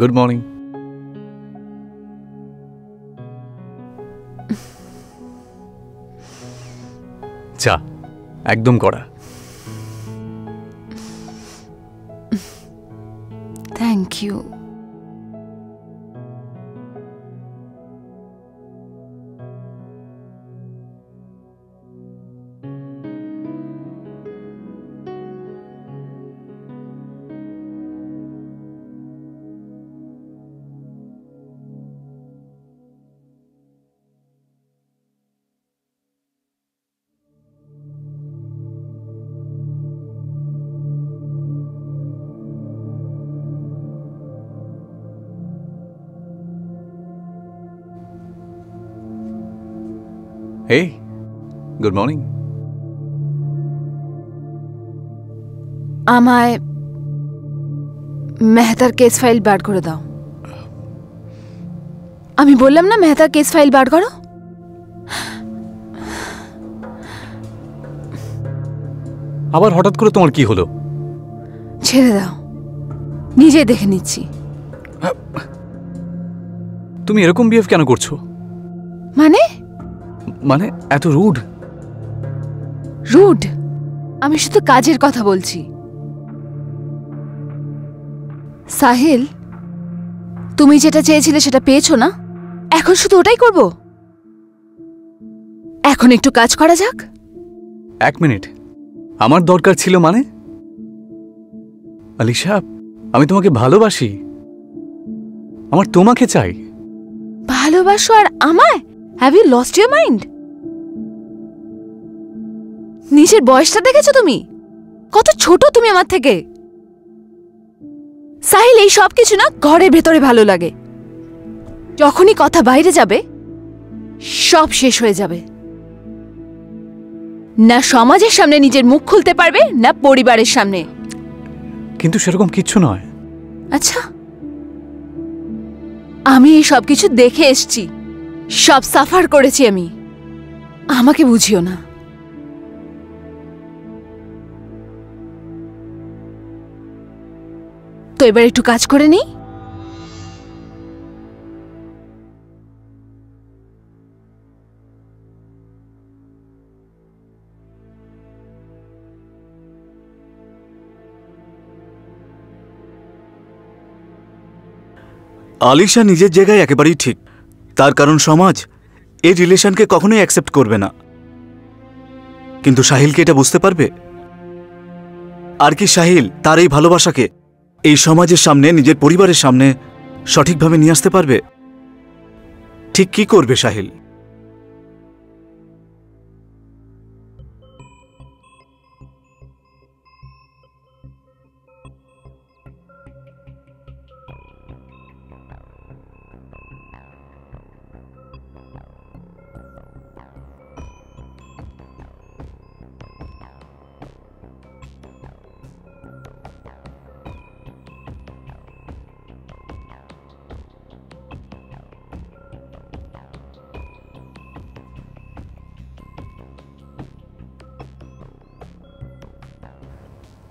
Good morning. চা একদম কড়া। Thank you. Hey, good morning. আমায় মেহতার কেস ফাইল বার করে দাও। আমি বললাম না মেহতার কেস ফাইল বার করো। আবার হঠাৎ করে তোমার কি হলো? ছেড়ে দাও, নিজে দেখে নিচ্ছি। তুমি এরকম বিহেভ কেন করছো? মানে এত রুড। রুড? আমি শুধু কাজের কথা বলছি। সাহিল, তুমি যেটা চেয়েছিলে সেটা পেয়েছো না? এখন শুধু ওটাই করব? এখন একটু কাজ করা যাক। এক মিনিট, আমার দরকার ছিল মানে? আলিশা, আমি তোমাকে ভালোবাসি, আমার তোমাকে চাই। ভালোবাসো আর আমায়? Have you lost your mind? নিজের বয়সটা দেখেছো তুমি? কত ছোট তুমি আমার থেকে। সাহিল, এই সব কিছু না ঘরের ভেতরে ভালো লাগে, যখনই কথা বাইরে যাবে সব শেষ হয়ে যাবে। না সমাজের সামনে নিজের মুখ খুলতে পারবে, না পরিবারের সামনে। কিন্তু সেরকম কিচ্ছু নয়। আচ্ছা, আমি এই সব কিছু দেখে এসছি, সব সাফার করেছি আমি। আমাকে বুঝিও না। তো এবার একটু কাজ করে নিই। আলিশা নিজের জায়গায় একেবারেই ঠিক, তার কারণ সমাজ এই রিলেশনকে কখনোই অ্যাকসেপ্ট করবে না। কিন্তু সাহিল কি এটা বুঝতে পারবে? আর কি সাহিল তার এই ভালোবাসাকে এই সমাজের সামনে, নিজের পরিবারের সামনে সঠিকভাবে নিয়ে আসতে পারবে? ঠিক কি করবে সাহিল?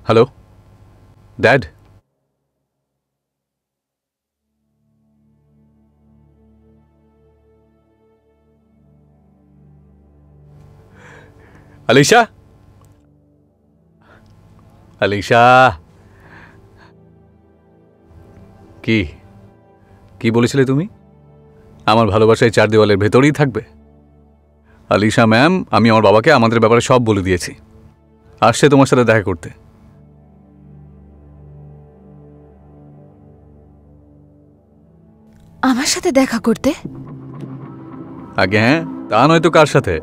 Hello dad. আলিশা, আলিশা, কি কি বলেছিলে তুমি? আমার ভালোবাসায় চার দেওয়ালের ভেতরেই থাকবে? আলিশা ম্যাম, আমি আমার বাবাকে আমাদের ব্যাপারে সব বলে দিয়েছি, আসছে তোমার সাথে দেখা করতে। আমার সাথে দেখা করতে? আগে হ্যাঁ, তা নয়তো কার সাথে?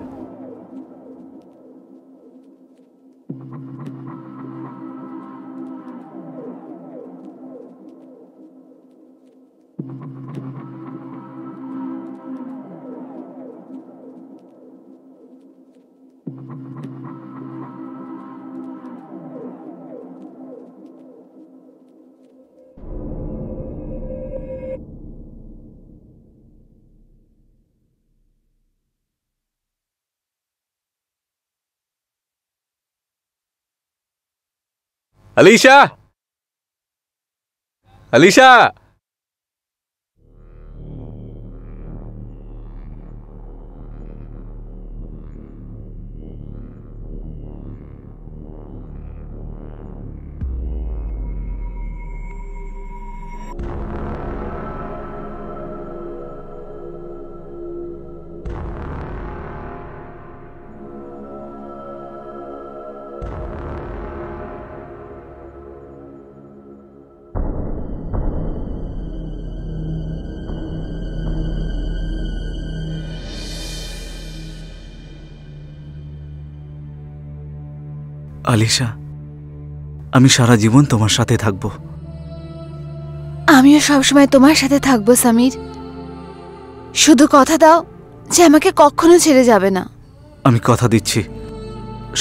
আলিশা, আলিশা। আলিশা, আমি সারা জীবন তোমার সাথে থাকব। আমিও সবসময় তোমার সাথে থাকবো সমীর। শুধু কথা দাও যে আমাকে কখনো ছেড়ে যাবে না। আমি কথা দিচ্ছি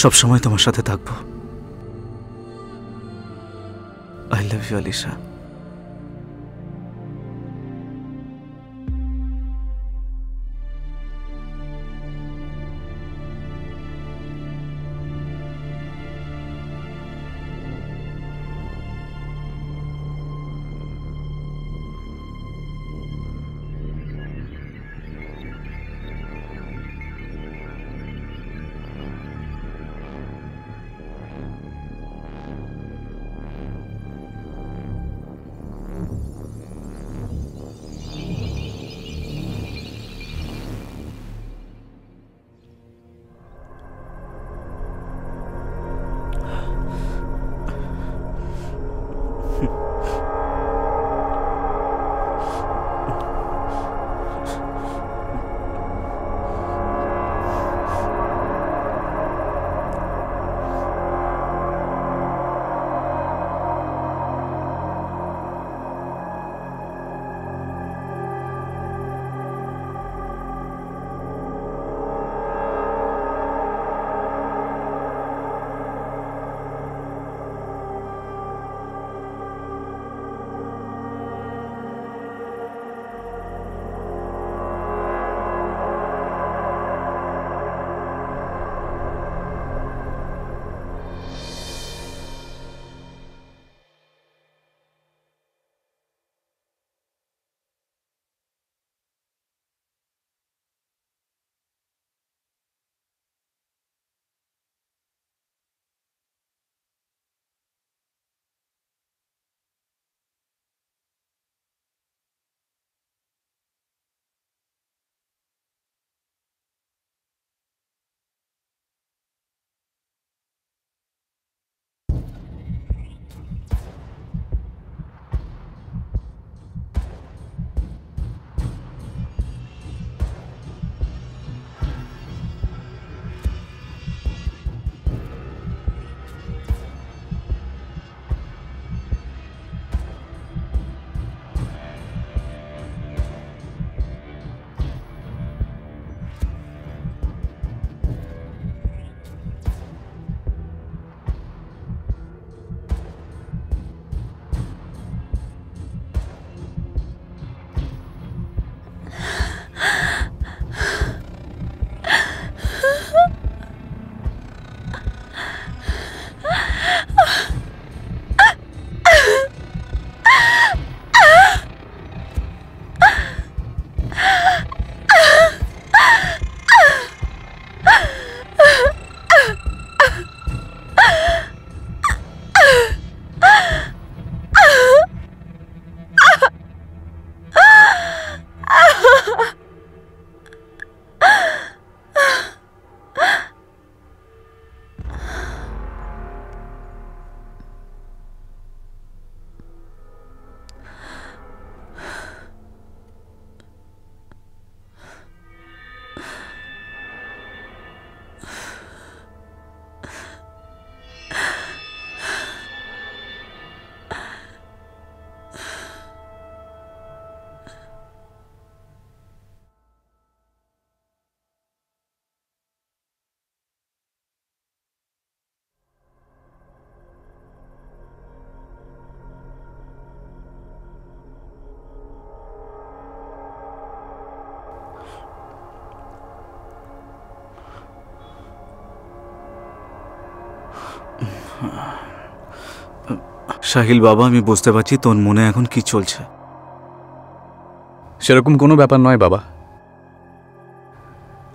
সবসময় তোমার সাথে থাকব। I love you Alisha. Sahil বাবা, আমি বুঝতে পারছি তোর মনে এখন কি চলছে। সেরকম কোনো ব্যাপার নয় বাবা।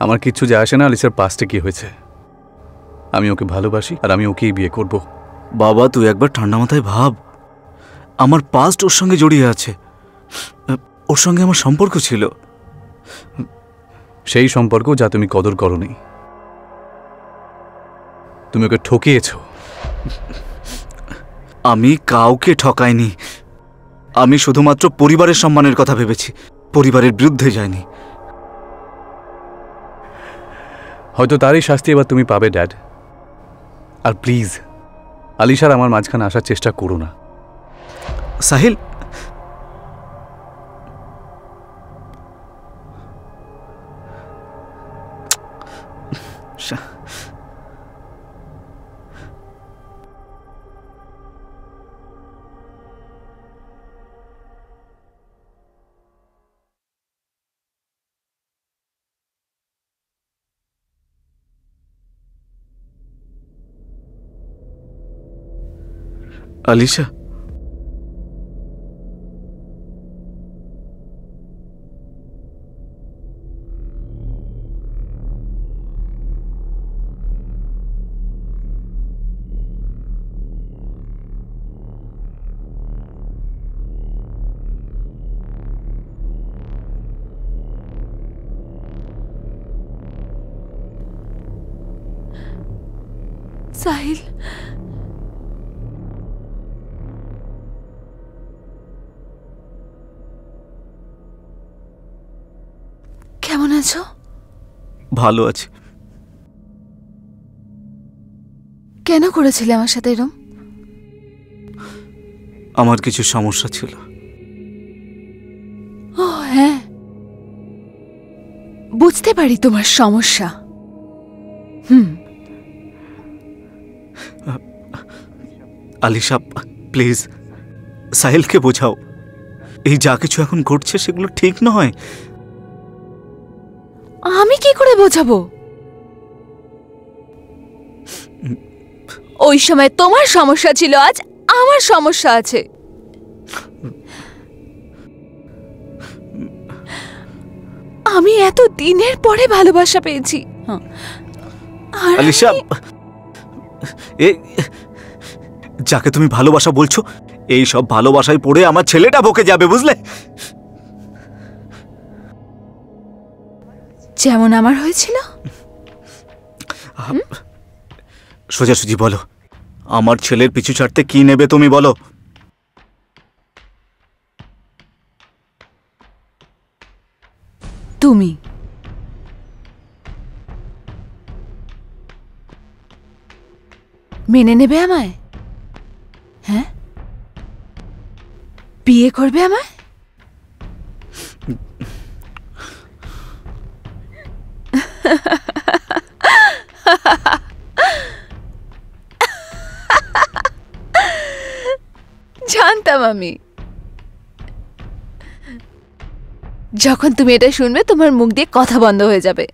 আমার কিচ্ছু যায় আসে না আলিসার পাস্টে কি হয়েছে। আমি ওকে ভালোবাসি আর আমি ওকেই বিয়ে করব। বাবা, তুই একবার ঠান্ডা মাথায় ভাব। আমার পাস্ট ওর সঙ্গে জড়িয়ে আছে। ওর সঙ্গে আমার সম্পর্ক ছিল। সেই সম্পর্ক যা তুমি কদর করনি। তুমি ওকে ঠকিয়েছ। আমি কাউকে ঠকাইনি। আমি শুধুমাত্র পরিবারের সম্মানের কথা ভেবেছি, পরিবারের বিরুদ্ধে যাইনি। হয়তো তারই শাস্তি এবার তুমি পাবে ড্যাড। আর প্লিজ আলিশার আমার মাঝখানে আসার চেষ্টা করো না। সাহিল, আলিশা, সাহিল, কেমন আছো? ভালো আছি। কেন করেছিলে আমার সাথে এরম? আমার কিছু সমস্যা ছিল। ও হ্যাঁ, বুঝতে পারি তোমার সমস্যা। আলিশা, প্লিজ সাহিলকে বোঝাও, এই যা কিছু এখন ঘটছে সেগুলো ঠিক নয়। আমি কি করে বোঝাবো? ওই সময় তোমার সমস্যা ছিল, আজ আমার সমস্যা আছে। আমি এত দিনের পরে ভালোবাসা পেয়েছি। আর আলিশা, যাকে তুমি ভালোবাসা বলছো, এই সব ভালোবাসায় পড়ে আমার ছেলেটা বকে যাবে, বুঝলে? যেমন আমার হয়েছিল। সোজাসুজি বলো, আমার ছেলের পিছু ছাড়তে কি নেবে তুমি বলো? তুমি মেনে নেবে আমায়? হ্যাঁ, বিয়ে করবে আমায়? জানতাম আমি। যখন তুমি এটা শুনবে তোমার মুখ দিয়ে কথা বন্ধ হয়ে যাবে।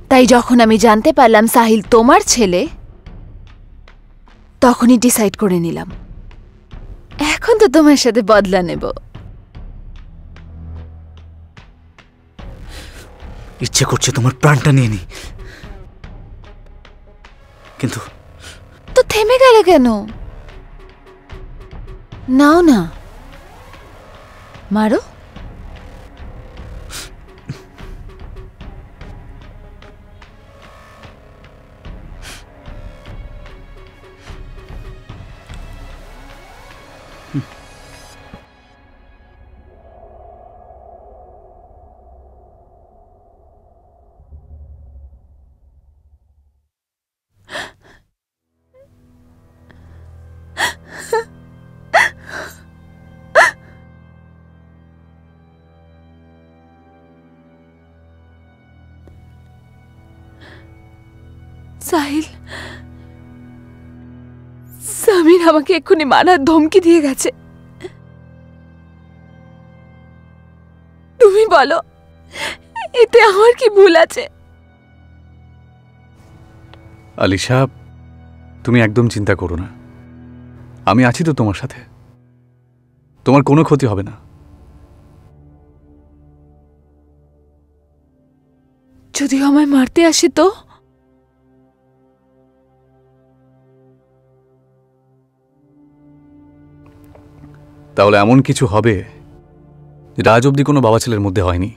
তাই যখন আমি জানতে পারলাম সাহিল তোমার ছেলে, তখনই ডিসাইড করে নিলাম এখন তো তোমার সাথে বদলা নেব। ইচ্ছে করছে তোমার প্রাণটা নিয়ে নি, কিন্তু তো থেমে গেলে কেন? নাও না, মারো। সাহিল, সামির আমাকে এক্ষুনি মারার ধমকি দিয়ে গেছে। তুমি বলো, এতে আমার কি ভুল আছে? আলিশা, তুমি একদম চিন্তা করো না, আমি আছি তো তোমার সাথে, তোমার কোনো ক্ষতি হবে না। যদি আমায় মারতে আসে তো? তাহলে এমন কিছু হবে যেটা আজ অব্দি কোনো বাবা ছেলের মধ্যে হয়নি।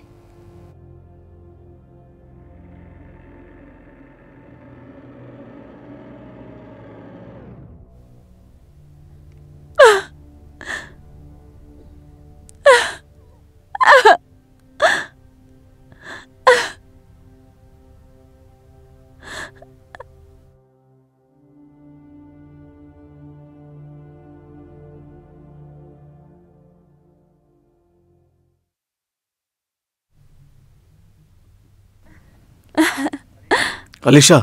আলিশা,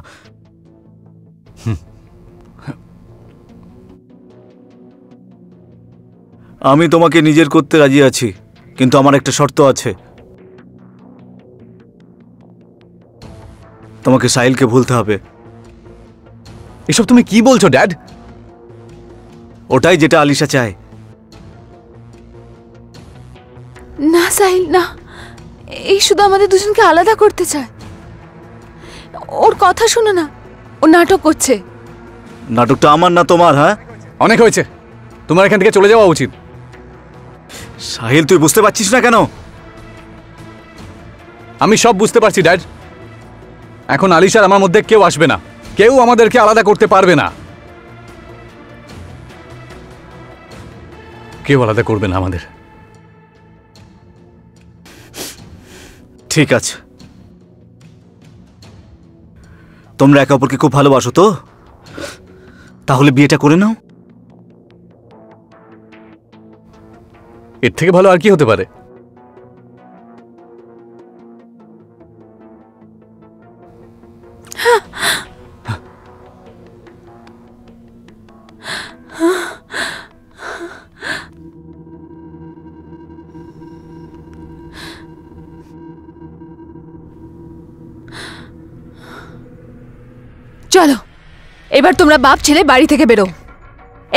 আমি তোমাকে নিজের করতে রাজি আছি, কিন্তু আমার একটা শর্ত আছে। তোমাকে সাহিলকে ভুলতে হবে। এসব তুমি কি বলছো ড্যাড? ওটাই যেটা আলিশা চায়। না সাহিল, না, এই শুধু আমাদের দুজনকে আলাদা করতে চায়। ওর কথা শোনো না, ও নাটক করছে। নাটকটা আমার না তোমার? হ্যাঁ, অনেক হয়েছে, তোমার এখান থেকে চলে যাওয়া উচিত। সাহিল, তুই বুঝতে পারছিস না কেন? আমি সব বুঝতে পারছি ড্যাড। এখন আলিশার আমার মধ্যে কেউ আসবে না, কেউ আমাদেরকে আলাদা করতে পারবে না, কেউ আলাদা করবে না আমাদের। ঠিক আছে, তোমরা একে অপরকে খুব ভালোবাসো তো, তাহলে বিয়েটা করে নাও। এর থেকে ভালো আর কি হতে পারে? চলো, এবার তোমরা বাপ ছেলে বাড়ি থেকে বেরো,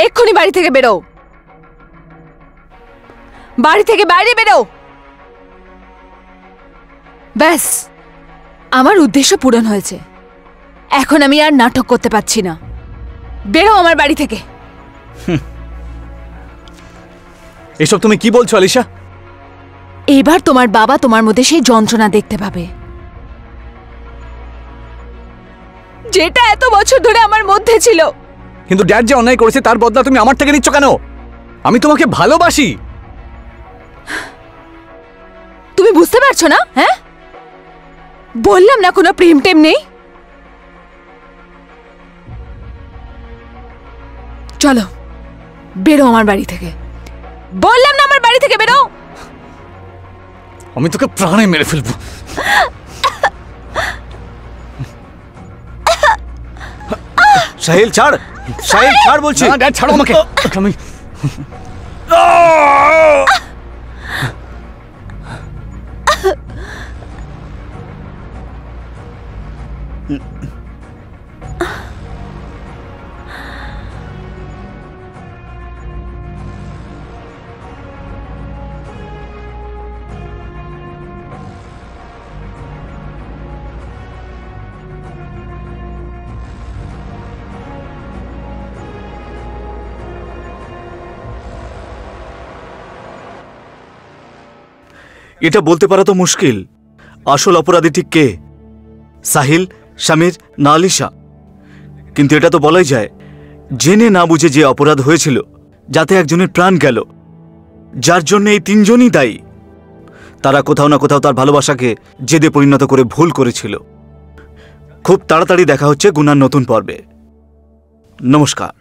এক্ষুনি বাড়ি থেকে বেরো, বাড়ি থেকে বাইরে বেরো। ব্যাস, আমার উদ্দেশ্য পূরণ হয়েছে। এখন আমি আর নাটক করতে পারছি না। বেরো আমার বাড়ি থেকে। এসব তুমি কি বলছো আলিশা? এবার তোমার বাবা তোমার মধ্যে সেই যন্ত্রণা দেখতে পাবে, যেটা এত বছর ধরে আমার মধ্যে ছিল। কিন্তু ড্যাড যে অন্যায় করেছে তার বদলা তুমি আমার থেকে নিচ্ছ কেন? আমি তোমাকে ভালোবাসি। তুমি বুঝতে পারছো না? হ্যাঁ, বললাম না কোনো প্রেম টেম নেই। চলো, বেরো আমার বাড়ি থেকে। বললাম না আমার বাড়ি থেকে বেরো। আমি তোকে প্রাণে মেরে ফেলবো। সাহিল ছাড়, সাহিল ছাড় বলছি। না ড্যাড, ছাড়ো আমাকে। আমি এটা বলতে পারা তো মুশকিল, আসল অপরাধী ঠিক কে, সাহিল, সমীর না আলিশা। কিন্তু এটা তো বলাই যায়, জেনে না বুঝে যে অপরাধ হয়েছিল, যাতে একজনের প্রাণ গেল, যার জন্য এই তিনজনই দায়ী, তারা কোথাও না কোথাও তার ভালোবাসাকে জেদে পরিণত করে ভুল করেছিল। খুব তাড়াতাড়ি দেখা হচ্ছে গুনার নতুন পর্বে। নমস্কার।